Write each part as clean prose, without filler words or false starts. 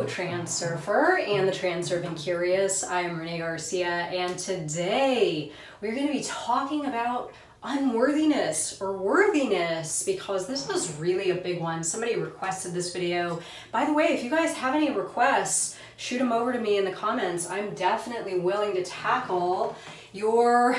Transurfer and the Transurfing Curious. I am Renee Garcia, and today we're going to be talking about unworthiness or worthiness, because this was really a big one. Somebody requested this video. By the way, if you guys have any requests, shoot them over to me in the comments. I'm definitely willing to tackle your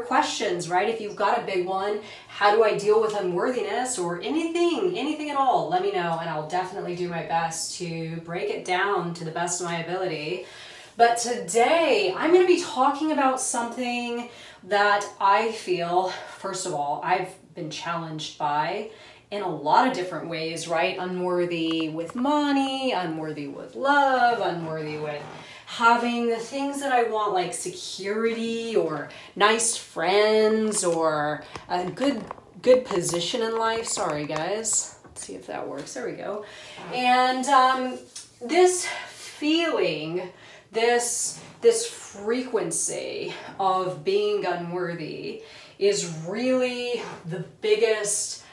questions, right? If you've got a big one, how do I deal with unworthiness or anything at all, let me know, and I'll definitely do my best to break it down to the best of my ability. But today I'm going to be talking about something that I feel, first of all, I've been challenged by in a lot of different ways, right? Unworthy with money, unworthy with love, unworthy with having the things that I want, like security or nice friends or a good position in life. Sorry guys, let's see if that works. There we go. And this feeling, this frequency of being unworthy is really the biggest,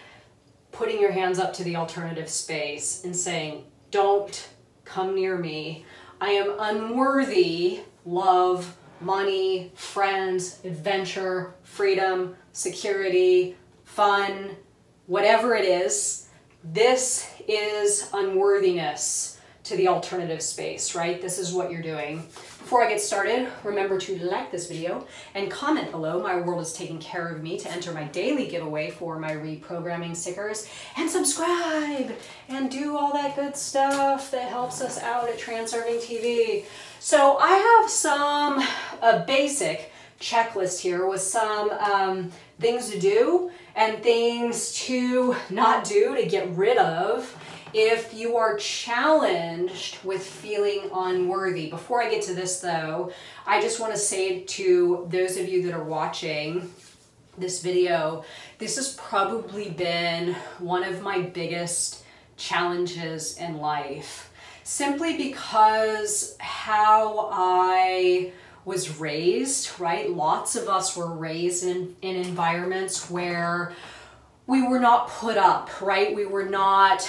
putting your hands up to the alternative space and saying, don't come near me. I am unworthy love, money, friends, adventure, freedom, security, fun, whatever it is. This is unworthiness to the alternative space, right? This is what you're doing. Before I get started, remember to like this video and comment below. My world is taking care of me to enter my daily giveaway for my reprogramming stickers, and subscribe and do all that good stuff that helps us out at TransurfingTV. So I have a basic checklist here with some things to do and things to not do, to get rid of if you are challenged with feeling unworthy. Before I get to this though, I just want to say to those of you that are watching this video, this has probably been one of my biggest challenges in life, simply because how I was raised, right? Lots of us were raised in environments where we were not put up, right? We were not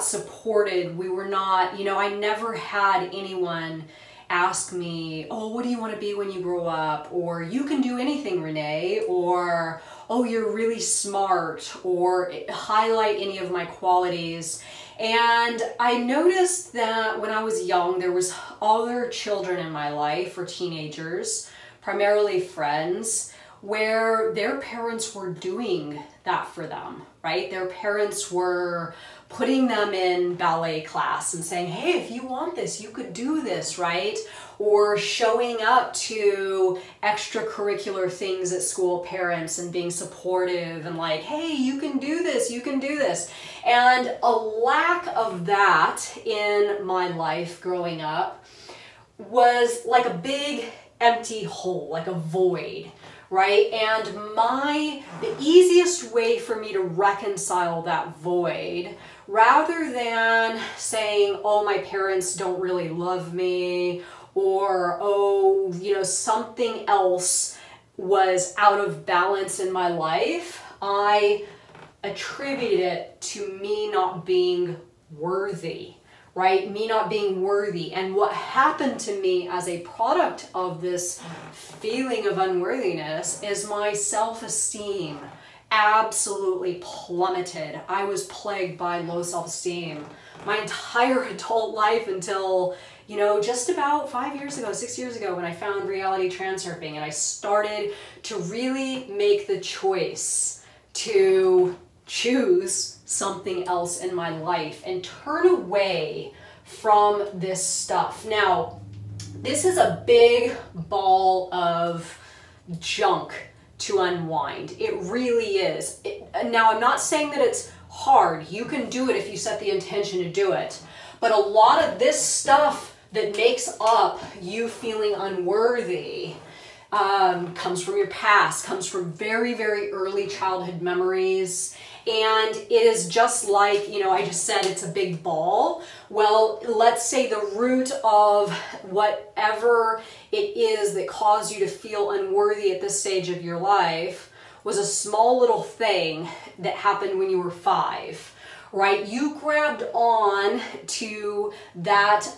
supported. We were not, I never had anyone ask me, oh, what do you want to be when you grow up? Or you can do anything, Renee. Or, oh, you're really smart. Or highlight any of my qualities. And I noticed that when I was young, there was other children in my life, or teenagers, primarily friends, where their parents were doing that for them, right? Their parents were putting them in ballet class and saying, hey, if you want this, you could do this, right? Or showing up to extracurricular things at school, parents, and being supportive and like, hey, you can do this, you can do this. And a lack of that in my life growing up was like a big empty hole, like a void, right? And the easiest way for me to reconcile that void, rather than saying, oh, my parents don't really love me, or, oh, something else was out of balance in my life, I attributed it to me not being worthy, right? Me not being worthy. And what happened to me as a product of this feeling of unworthiness is my self-esteem absolutely plummeted. I was plagued by low self-esteem my entire adult life until, just about 6 years ago when I found Reality Transurfing, and I started to really make the choice to choose something else in my life and turn away from this stuff. Now, this is a big ball of junk to unwind. It really is. Now, I'm not saying that it's hard. You can do it if you set the intention to do it. But a lot of this stuff that makes up you feeling unworthy comes from your past, comes from very, very early childhood memories. And it is just like, I just said it's a big ball. Well, let's say the root of whatever it is that caused you to feel unworthy at this stage of your life was a small little thing that happened when you were 5, right? You grabbed on to that,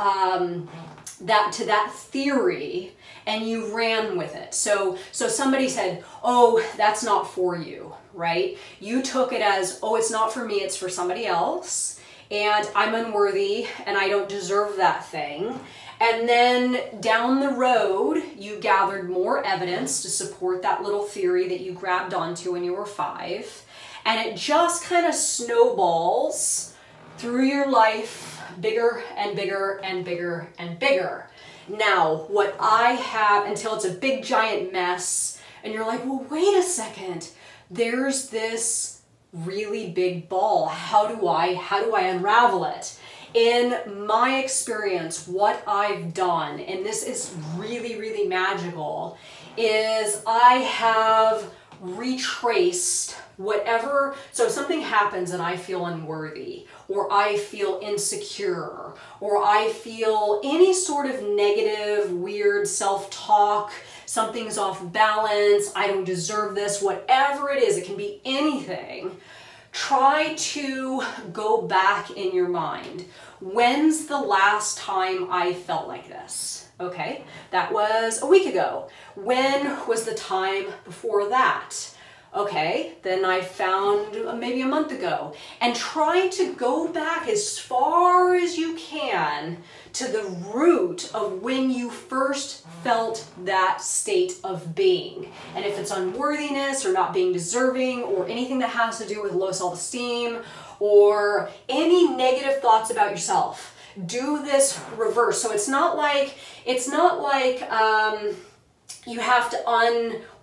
that theory and you ran with it. So somebody said, oh, that's not for you, right? You took it as, oh, it's not for me, it's for somebody else, and I'm unworthy and I don't deserve that thing. And then down the road, you gathered more evidence to support that little theory that you grabbed onto when you were 5. And it just kind of snowballs through your life, bigger and bigger and bigger and bigger. Now, what I have, until it's a big giant mess, and you're like, well, wait a second, there's this really big ball. How do I unravel it? In my experience, what I've done, and this is really, really magical, is I have retraced whatever, so if something happens and I feel unworthy, or I feel insecure, or I feel any sort of negative, weird self-talk, something's off balance, I don't deserve this, whatever it is, it can be anything. Try to go back in your mind. When's the last time I felt like this? Okay, that was a week ago. When was the time before that? Okay, then I found maybe a month ago. And try to go back as far as you can to the root of when you first felt that state of being. And if it's unworthiness or not being deserving or anything that has to do with low self-esteem or any negative thoughts about yourself, do this reverse. So it's not like you have to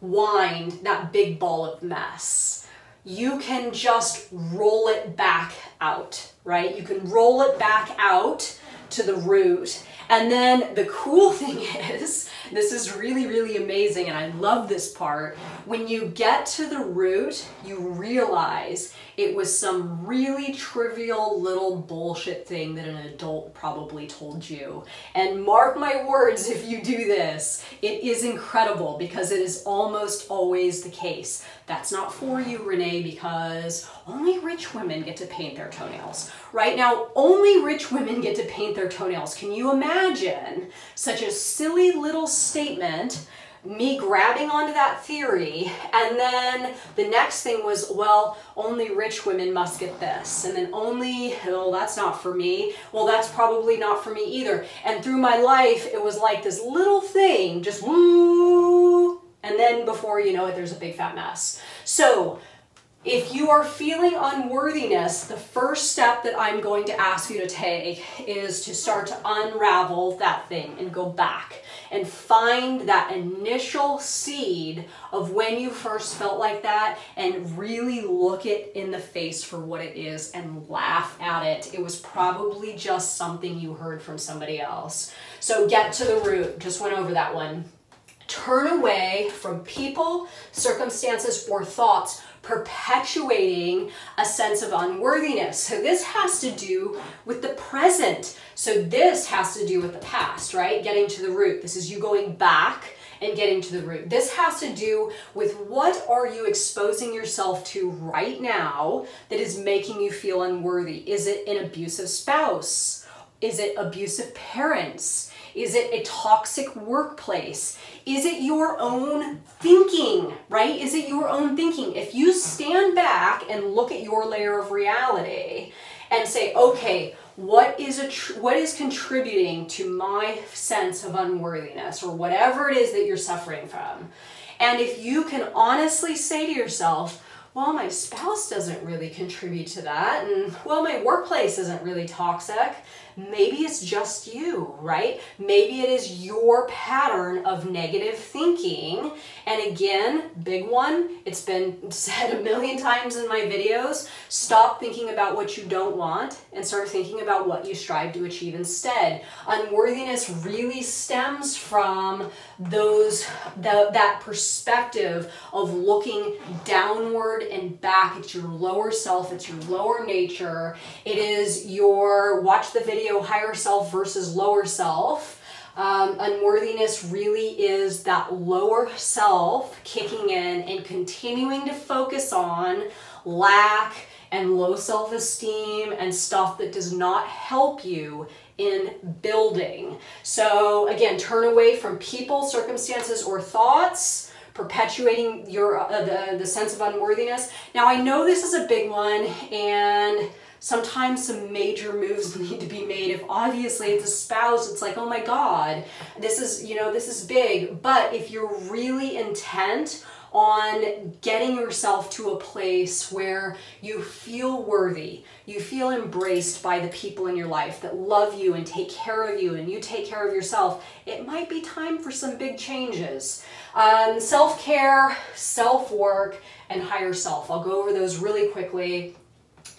unwind that big ball of mess. You can just roll it back out, right? You can roll it back out to the root. And then the cool thing is, this is really, really amazing, and I love this part. When you get to the root, you realize it was some really trivial little bullshit thing that an adult probably told you. And mark my words, if you do this, it is incredible because it is almost always the case. That's not for you, Renee, because only rich women get to paint their toenails. Right now, only rich women get to paint their toenails. Can you imagine such a silly little statement, me grabbing onto that theory, and then the next thing was, well, only rich women must get this, and then only, oh, that's not for me, well, that's probably not for me either. And through my life, it was like this little thing, just woo, and then before you know it, there's a big fat mess. So if you are feeling unworthiness, the first step that I'm going to ask you to take is to start to unravel that thing and go back and find that initial seed of when you first felt like that and really look it in the face for what it is and laugh at it. It was probably just something you heard from somebody else. So get to the root. Just went over that one. Turn away from people, circumstances, or thoughts perpetuating a sense of unworthiness. So this has to do with the present. So this has to do with the past, right? Getting to the root. This is you going back and getting to the root. This has to do with what are you exposing yourself to right now that is making you feel unworthy? Is it an abusive spouse? Is it abusive parents? Is it a toxic workplace? Is it your own thinking, right? Is it your own thinking? If you stand back and look at your layer of reality and say, okay, what is contributing to my sense of unworthiness or whatever it is that you're suffering from? And if you can honestly say to yourself, well, my spouse doesn't really contribute to that, and well, my workplace isn't really toxic. Maybe it's just you, right? Maybe it is your pattern of negative thinking. And again, big one, it's been said a million times in my videos, stop thinking about what you don't want and start thinking about what you strive to achieve instead. Unworthiness really stems from that perspective of looking downward and back. It's your lower self, it's your lower nature. It is your, watch the video, higher self versus lower self. Unworthiness really is that lower self kicking in and continuing to focus on lack and low self-esteem and stuff that does not help you in building. So again, turn away from people, circumstances, or thoughts perpetuating your the sense of unworthiness. Now, I know this is a big one, and sometimes some major moves need to be made. If obviously it's a spouse, it's like, oh my God, this is, this is big. But if you're really intent on getting yourself to a place where you feel worthy, you feel embraced by the people in your life that love you and take care of you, and you take care of yourself, it might be time for some big changes. Self-care, self-work, and higher self. I'll go over those really quickly.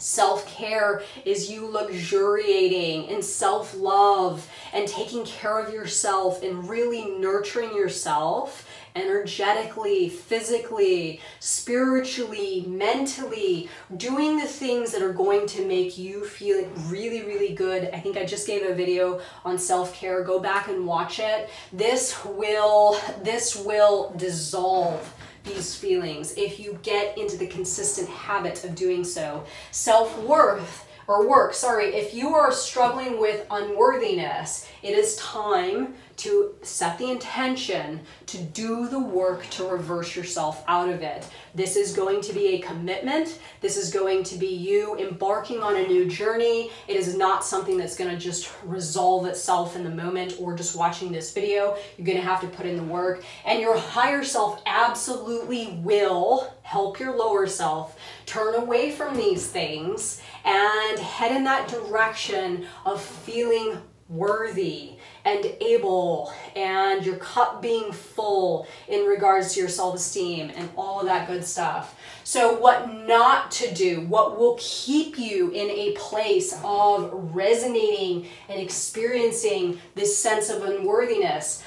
Self-care is you luxuriating in self-love and taking care of yourself and really nurturing yourself energetically, physically, spiritually, mentally, doing the things that are going to make you feel really, really good. I think I just gave a video on self-care. Go back and watch it. This will dissolve these feelings if you get into the consistent habit of doing so. Self-worth, or work, sorry, if you are struggling with unworthiness, it is time to set the intention to do the work to reverse yourself out of it. This is going to be a commitment. This is going to be you embarking on a new journey. It is not something that's going to just resolve itself in the moment or just watching this video. You're going to have to put in the work, and your higher self absolutely will help your lower self turn away from these things and head in that direction of feeling worthy and able, and your cup being full in regards to your self-esteem and all of that good stuff. So what not to do, what will keep you in a place of resonating and experiencing this sense of unworthiness,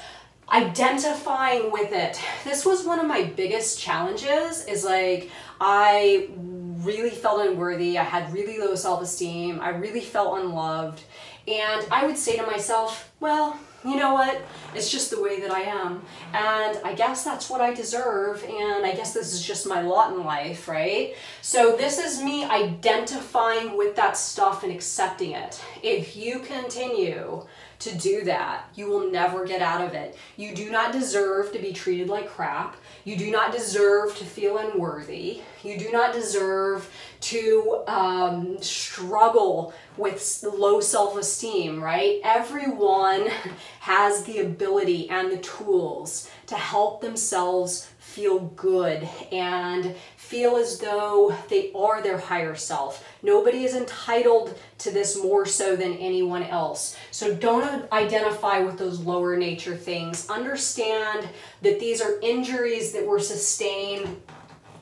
identifying with it. This was one of my biggest challenges, is like, I really felt unworthy. I had really low self-esteem. I really felt unloved. And I would say to myself, well, you know what? It's just the way that I am. And I guess that's what I deserve. And I guess this is just my lot in life, right? So this is me identifying with that stuff and accepting it. If you continue to do that, you will never get out of it. You do not deserve to be treated like crap. You do not deserve to feel unworthy. You do not deserve to struggle with low self-esteem, right? Everyone has the ability and the tools to help themselves feel good and feel as though they are their higher self. Nobody is entitled to this more so than anyone else. So don't identify with those lower nature things. Understand that these are injuries that were sustained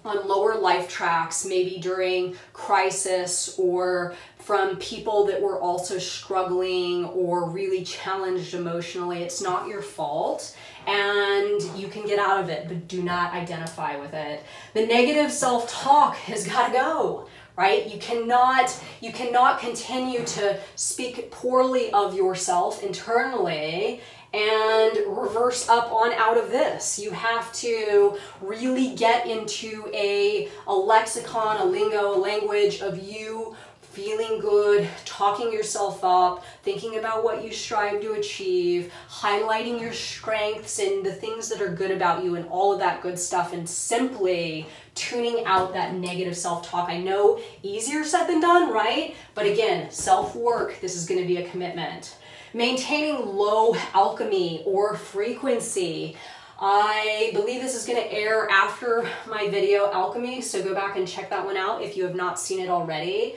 on lower life tracks, maybe during crisis, or from people that were also struggling or really challenged emotionally. It's not your fault, and you can get out of it, but do not identify with it. The negative self-talk has got to go, right? You cannot continue to speak poorly of yourself internally and reverse up on out of this. You have to really get into a lexicon, a lingo, a language of you feeling good, talking yourself up, thinking about what you strive to achieve, highlighting your strengths and the things that are good about you and all of that good stuff, and simply tuning out that negative self-talk. I know, easier said than done, right? But again, self-work, this is going to be a commitment. Maintaining low alchemy or frequency. I believe this is going to air after my video Alchemy, so go back and check that one out if you have not seen it already.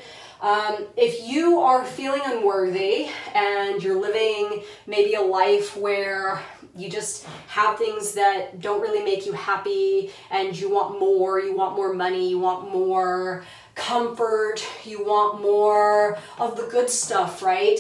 If you are feeling unworthy and you're living maybe a life where you just have things that don't really make you happy and you want more money, you want more comfort, you want more of the good stuff, right?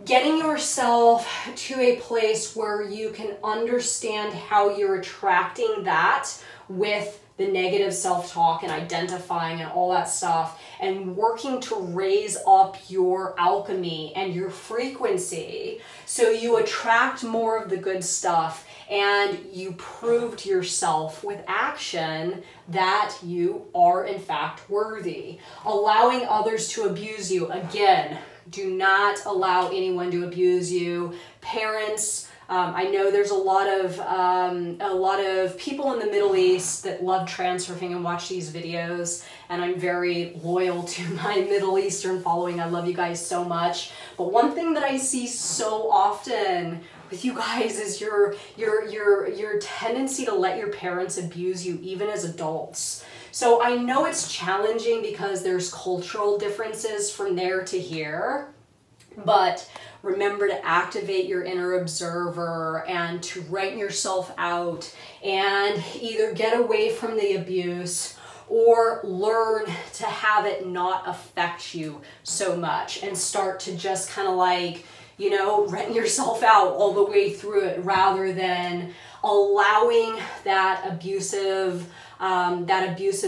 Getting yourself to a place where you can understand how you're attracting that with the negative self-talk and identifying and all that stuff, and working to raise up your alchemy and your frequency so you attract more of the good stuff and you prove to yourself with action that you are in fact worthy. Allowing others to abuse you, again, do not allow anyone to abuse you. Parents, I know there's a lot of people in the Middle East that love transurfing and watch these videos, and I'm very loyal to my Middle Eastern following. I love you guys so much. But one thing that I see so often with you guys is your tendency to let your parents abuse you even as adults. So I know it's challenging because there's cultural differences from there to here, but remember to activate your inner observer and to write yourself out and either get away from the abuse or learn to have it not affect you so much and start to just kind of like, you know, rent yourself out all the way through it rather than allowing that abusive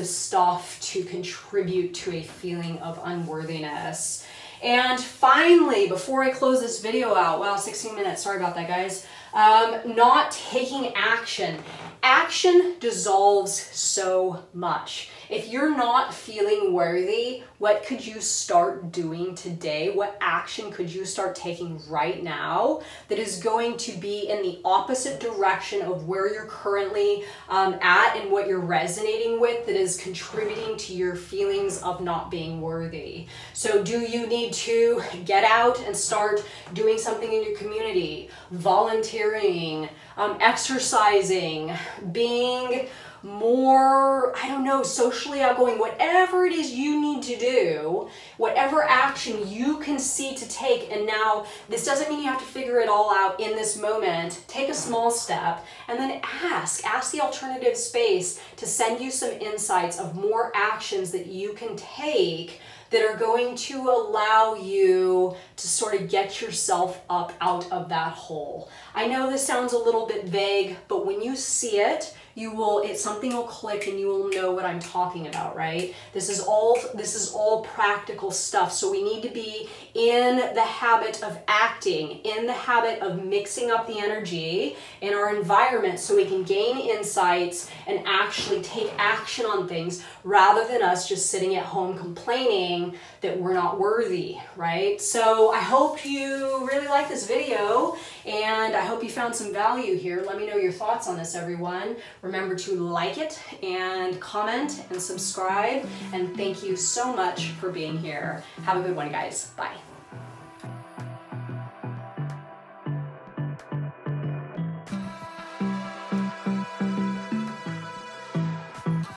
stuff to contribute to a feeling of unworthiness. And finally, before I close this video out, wow, 16 minutes, sorry about that, guys, not taking action. Action dissolves so much. If you're not feeling worthy, what could you start doing today? What action could you start taking right now that is going to be in the opposite direction of where you're currently at and what you're resonating with that is contributing to your feelings of not being worthy? So do you need to get out and start doing something in your community, volunteering, exercising, being more, I don't know, socially outgoing, whatever it is you need to do, whatever action you can see to take. And now this doesn't mean you have to figure it all out in this moment. Take a small step and then ask the alternative space to send you some insights of more actions that you can take that are going to allow you to sort of get yourself up out of that hole. I know this sounds a little bit vague, but when you see it, something will click and you will know what I'm talking about, right? This is all practical stuff. So we need to be in the habit of acting, in the habit of mixing up the energy in our environment so we can gain insights and actually take action on things rather than us just sitting at home complaining that we're not worthy, right? So I hope you really like this video and I hope you found some value here. Let me know your thoughts on this, everyone. Remember to like it and comment and subscribe. And thank you so much for being here. Have a good one, guys. Bye.